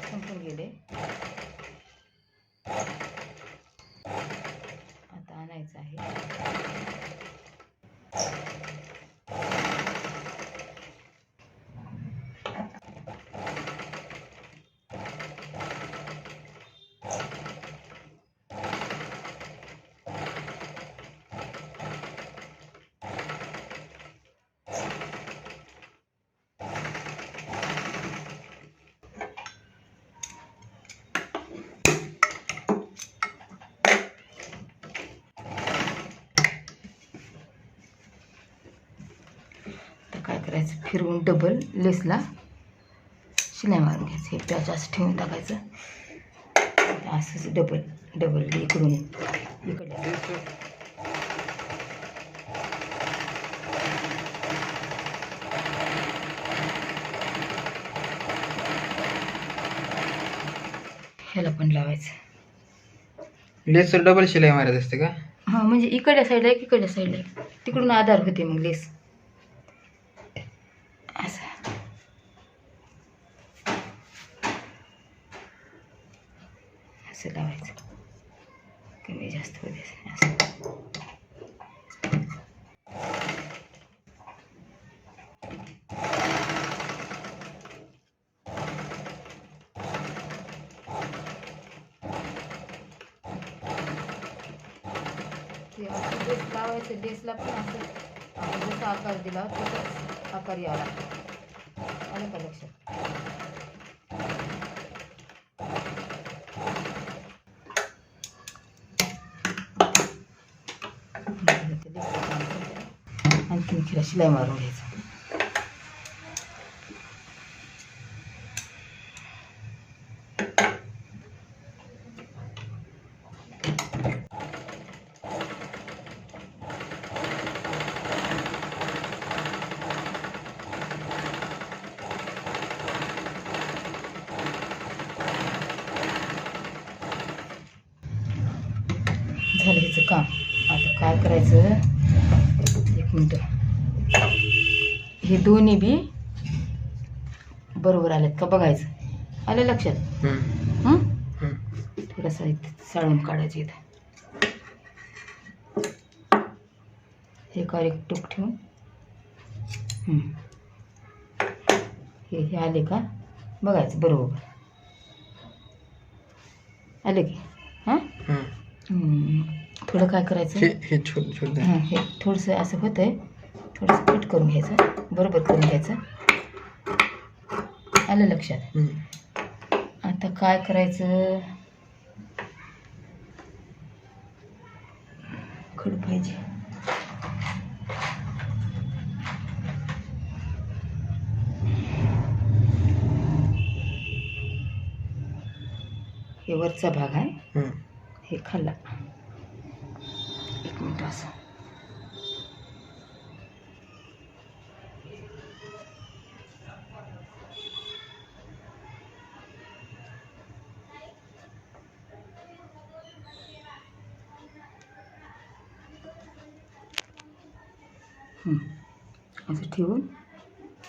संपून गेले. आता आणायचं आहे. काय करायचं फिरवून डबल लेसला शिलाई मारून घ्यायचं. हे पॅच असं ठेवून टाकायचं. असंच डबल डबल इकडून इकडे ह्याला पण लावायचं. लेसवर डबल शिलाई मारत असते का? हां म्हणजे इकडल्या साईडला एक इकडल्या साईडला एक तिकडून आधार होते मग लेस. असं असं लावायचं. कमी जास्त होते असं. लेस लावायचं. लेसला पण असं आपण जसा आकार दिला तसाच आकार यावा. आलं का लक्षात? आणखीला शिलाई मारून घ्यायचं. झालं ह्याचं काम. आता काय करायचं, एक मिनटं, हे दोन्ही बी बरोबर आलेत का बघायचं. आलं लक्षात? थोडंसं साळून काढायचं इथं. हे कार एक टूक ठेवून हे आले का बघायचं बरोबर आले की. हां थोडं काय करायचं, हे छोट हे थोडंसं असं होतं आहे, थोडंसं कट करून घ्यायचं, बरोबर करून घ्यायचं. आलं लक्षात? आता काय करायचं, खड पाहिजे. हे वरचा भाग आहे, हे खाल्ला. एक मिनिट असं. असं ठेवून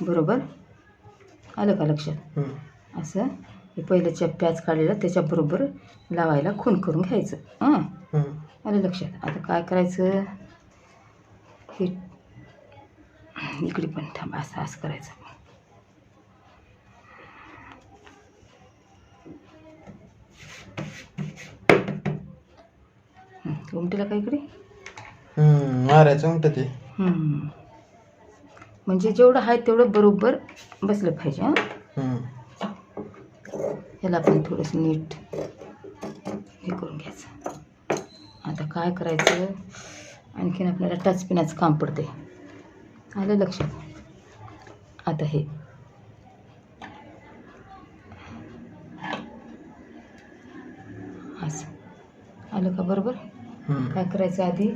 बरोबर आलं का लक्षात? असं हे पहिलं प्याच काढलेला त्याच्याबरोबर लावायला खून करून घ्यायचं. आलं लक्षात? आता काय करायचं, हे इकडे पण थांब, असं असं करायचं. उमटीला का इकडे मारायचं उमट ते. म्हणजे जेवढं आहे तेवढं बरोबर बसलं पाहिजे. ह्याला पण थोडंसं नीट हे करून घ्यायचं. आता काय करायचं, आणखीन आपल्याला टचपिनाचं काम पडते. आलं लक्षात? आता हे असं आलं का बरोबर? काय करायचं आधी,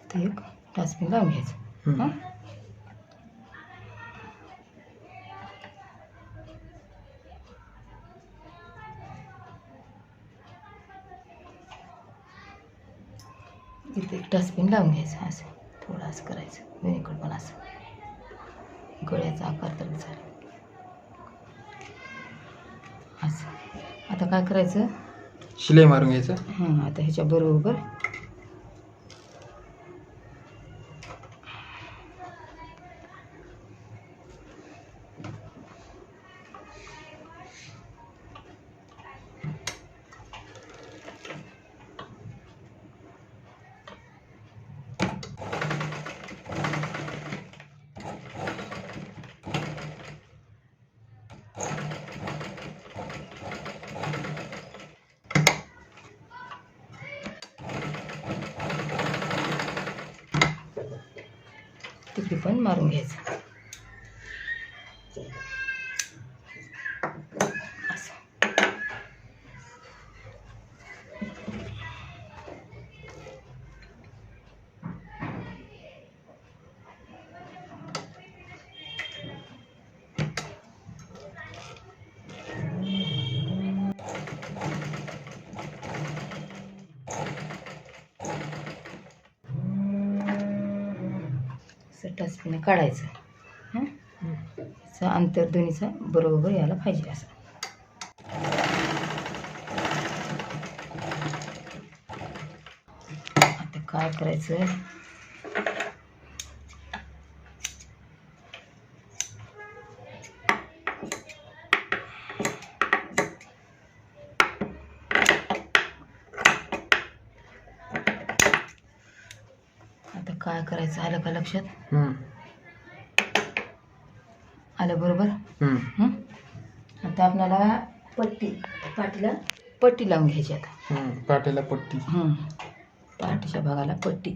ते एक टचपिन लावून घ्यायचं. इथे एक डस्टबिन लावून घ्यायचं. असं थोडं असं करायचं, दोन्हीकडं पण असं. गळ्याचा आकार तर झाला असं. आता काय करायचं, शिलाई मारून घ्यायचं. आता ह्याच्या बरोबर तिकडे पण मारून घ्यायचं. असं टचपिन काढायचं. अंतर दोन्हीचा बरोबर यायला पाहिजे. असं आता काय करायचं, आता काय करायचं, आलं का लक्षात? आलं बरोबर? आता आपल्याला पाठीला पट्टी लावून घ्यायची आता. पाठीला पट्टी. पाठीच्या भागाला पट्टी.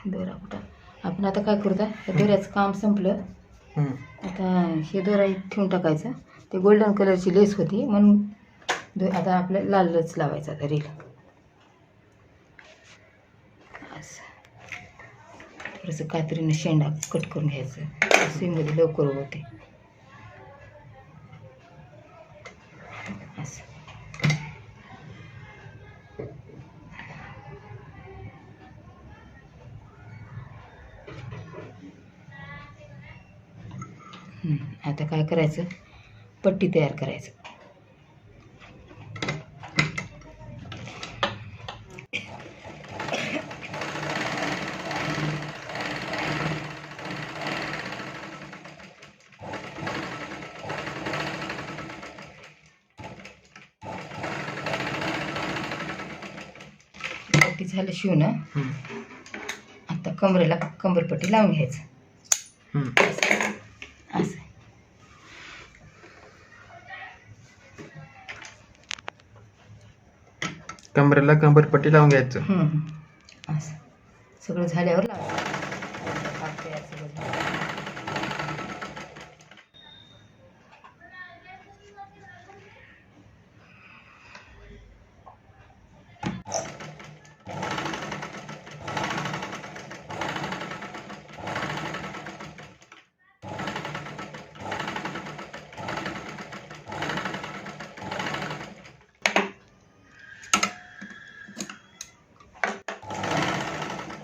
दोरा कुठं आपण आता काय करू, दोऱ्याचं काम संपलं. आता हे दोरा ठेवून टाकायचं. ते गोल्डन कलरची लेस होती म्हणून आता आपल्याला लालच लावायचा आता रील. असं थोडंसं कात्रीनं शेंडा कट करून घ्यायचं. सुईमध्ये लवकर होते असं. आता काय करायचं, पट्टी तयार करायचं. पट्टी झालं शिवून. आता कमरेला कंबरपट्टी लावून घ्यायचं असं. कमरेला कंबरपट्टी लावून घ्यायचं. असं सगळं झाल्यावर लावायचं.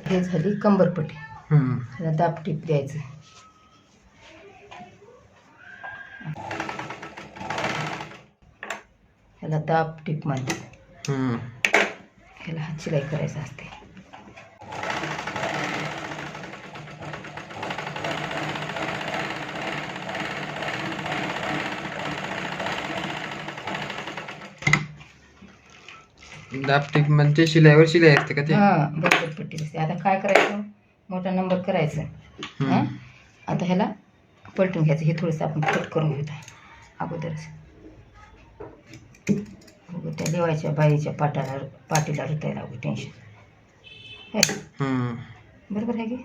हे झाली कंबरपट्टी. ह्याला दाबटीप द्यायचं. ह्याला दाबटीप म्हणतात. ह्याला हात शिलाई करायचं असते. दाबटीप म्हणजे शिलाईवर शिलाई असते का ते? बरोबर पट्टी दिसते. आता काय करायचं, मोठा नंबर करायचं. आता ह्याला पलटून घ्यायचं. हे थोडंसं आपण कट करून घेऊ अगोदरच. त्या देवाच्या बाईच्या पाठीला रुतायला लागू टेन्शन आहे. बरोबर आहे की?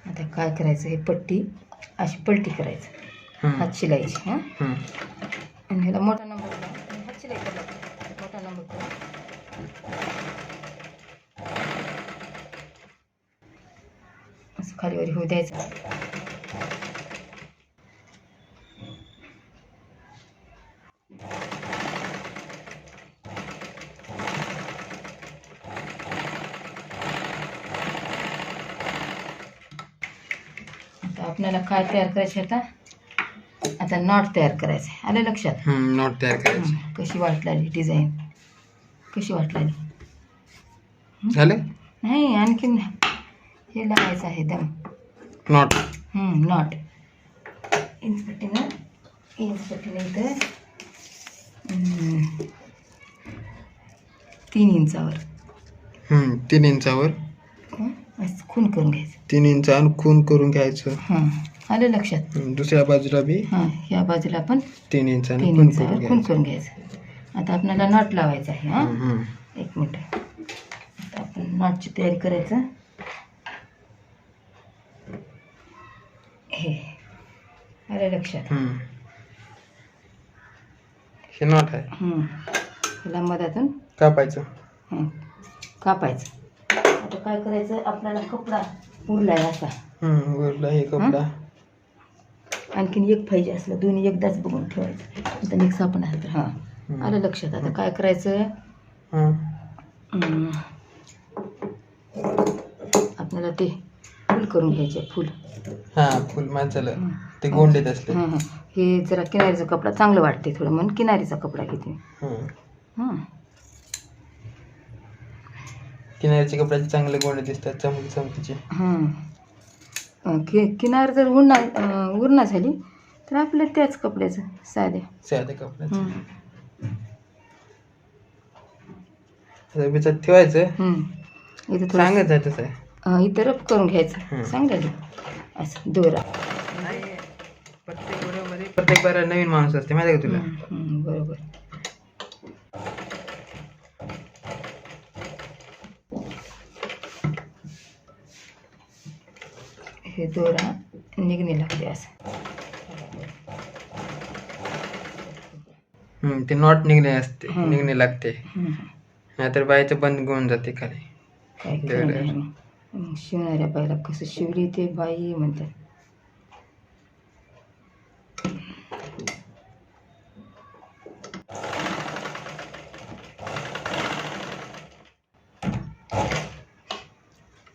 आता काय करायचं, हे पट्टी अशी पलटी करायचं हात शिलाईची. आणि ह्याला मोठा नंबर हात शिलाई करायला. मोठा नंबर करा. असं खालीवरी होऊ द्यायचं. आता आपल्याला काय तयार करायचं, आता नॉट तयार करायचं आहे. आलं लक्षात? नॉट तयार करायचं. कशी वाटलेली डिझाईन, कशी वाटलेली झालं? नाही, आणखीन हे लावायचं आहे दम. नॉट. नॉट इंचपट्टीनं इथं 3 इंचावर. 3 इंचावर असं खून करून घ्यायचं. 3 इंचावर खून करून घ्यायचं. आलं लक्षात? दुसऱ्या बाजूला बी ह्या बाजूला पण 3 इंचावर खून करून घ्यायचं. आता आपल्याला नॉट लावायचं आहे. 1 मिनिट. आता आपण नॉटची तयारी करायचं. हे आलं लक्षात? हे नॉट आहे. ह्याला मधातून कापायचं. कापायचं. आता काय करायचं, आपल्याला कपडा उरलाय असा. उरला हे कपडा. आणखीन एक पाहिजे असलं, दोन्ही एकदाच बघून ठेवायचं. आता मिक्स आपण आहे तर आलं लक्षात? आता काय करायचं, आपल्याला ते फुल करून घ्यायचे. फुल फुल माणसाला ते गोंडेत असले. हे जरा किनारीचा कपडा चांगलं वाटते थोडं, म्हणून किनारीचा कपडा घेते. किनारीच्या कपड्याचे चांगले गोंडे दिसतात, चमकीचे. किनार जर उरणा झाली तर आपल्या त्याच कपड्याचं साध्या कपड्याचं. आता बिचात ठेवायचं. इथं थोडं सांगत आहे तसं. इथं रफ करून घ्यायचं. सांगितलं असं दोरा. नाही, प्रत्येक व्हिडिओमध्ये प्रत्येक बारा नवीन माणूस असते माहिती आहे का तुला. बरोबर. हे दोरा निघणे लागते असं. ते नॉट निघणे लागते, नाहीतर बाईचं बंद घेऊन जाते खाली. काय खरं नाही. मग शिवणाऱ्या बाईला कसं शिवली ते बाई म्हणतात.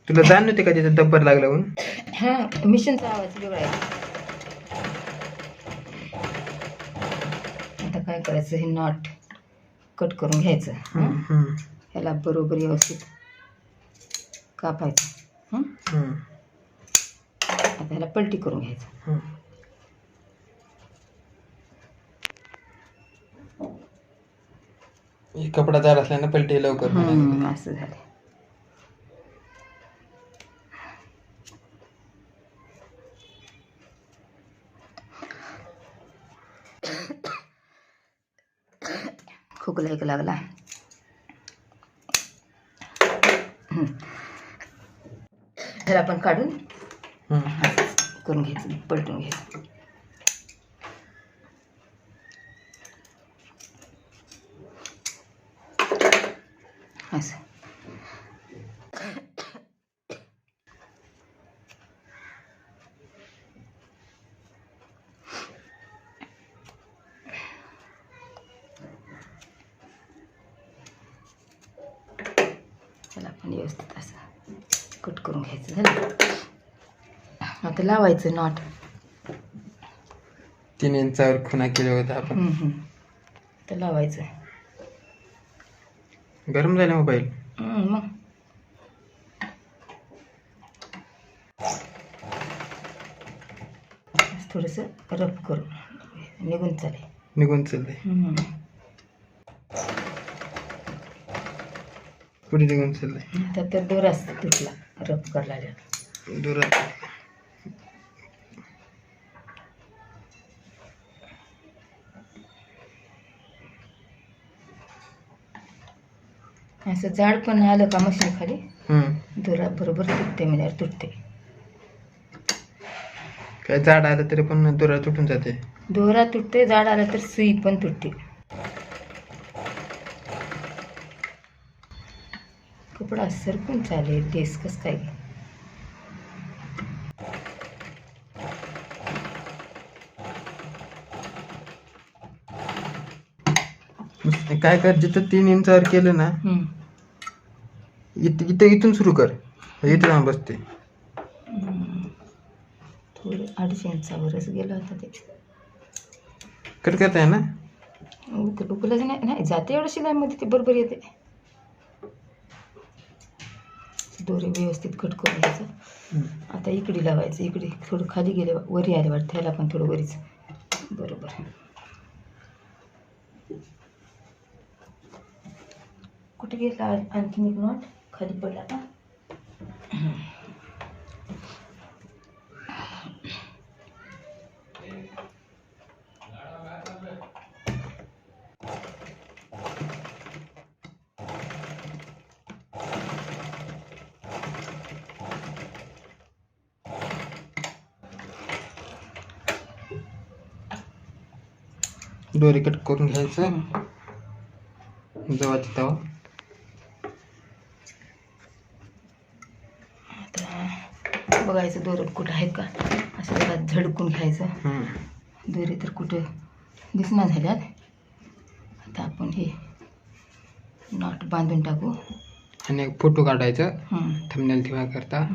तुला जाण नव्हते का तिथं दब्बर लागला म्हणून. हा, मिशनचा आवाज वेगळा आहे. आता काय करायचं, हे नॉट कट करून घ्यायचं. ह्याला बरोबर व्यवस्थित कापायचं. आता ह्याला पलटी करून घ्यायचं. कपडा जाड असल्यानं पलटी लवकर. असं झालं. खोकला एक लागला. ह्याला आपण काढून करून घ्यायचं, पलटून घ्यायचं. असं. त्याला आपण व्यवस्थित असं कट करून घ्यायचं. झालं. आता लावायचं नॉट. 3 इंचावर खुणा केला होता आपण. तर लावायचं. गरम झाले मोबाईल. मग थोडंसं रफ करून निघून चालले. पुढे निघून चालले. आता तर दोराच तुटला रफ करला. दुरात असं जाड पण आलं का मशीन खाली दोरा बरोबर तुटते, म्हणजे तुटते. काय जाड आलं तरी पण दोरा तुटून जाते. दोरा तुटते, जाड आलं तर सुई पण तुटते. कपडा सरकून चालेल. ड्रेस कसं काय. काय कर, जिथं 3 इंचावर केलं ना, इथून सुरू कर. इथं जाऊन बसते. थोडं 2.5 इंचावरच गेलं होतं ते. कट करताय ना. उकलच नाही जाते एवढं शिलाईमध्ये, ते बरोबर येते. दोरे व्यवस्थित कट करून घ्यायचं. आता इकडे लावायचं. इकडे थोडं खाली गेले, वरी आले वाटतं. ह्याला पण थोडं वरीच. बरोबर. कुठे गेला आणखीन एक नॉट खाली पडला का. दोरी कट करून घ्यायचं जेव्हा तेव्हा. आता बघायचं दोरं कुठं आहेत का, असं जरा झडकून घ्यायचं. दोरी तर कुठं दिसना झाल्यात. आता आपण हे नॉट बांधून टाकू. आणि एक फोटो काढायचा थंबनेल ठेवायकरता.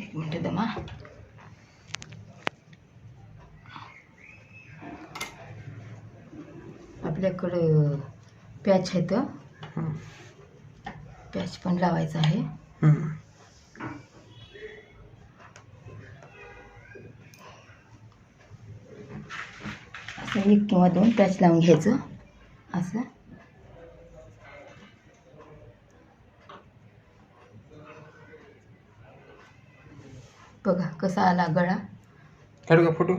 एक मिनटं दमा. आपल्याकडं पॅच आहे तर पॅच पण लावायचा आहे. असं 1 किंवा 2 पॅच लावून घ्यायचं. असं बघा कसा आला गळा. काढू का फोटो?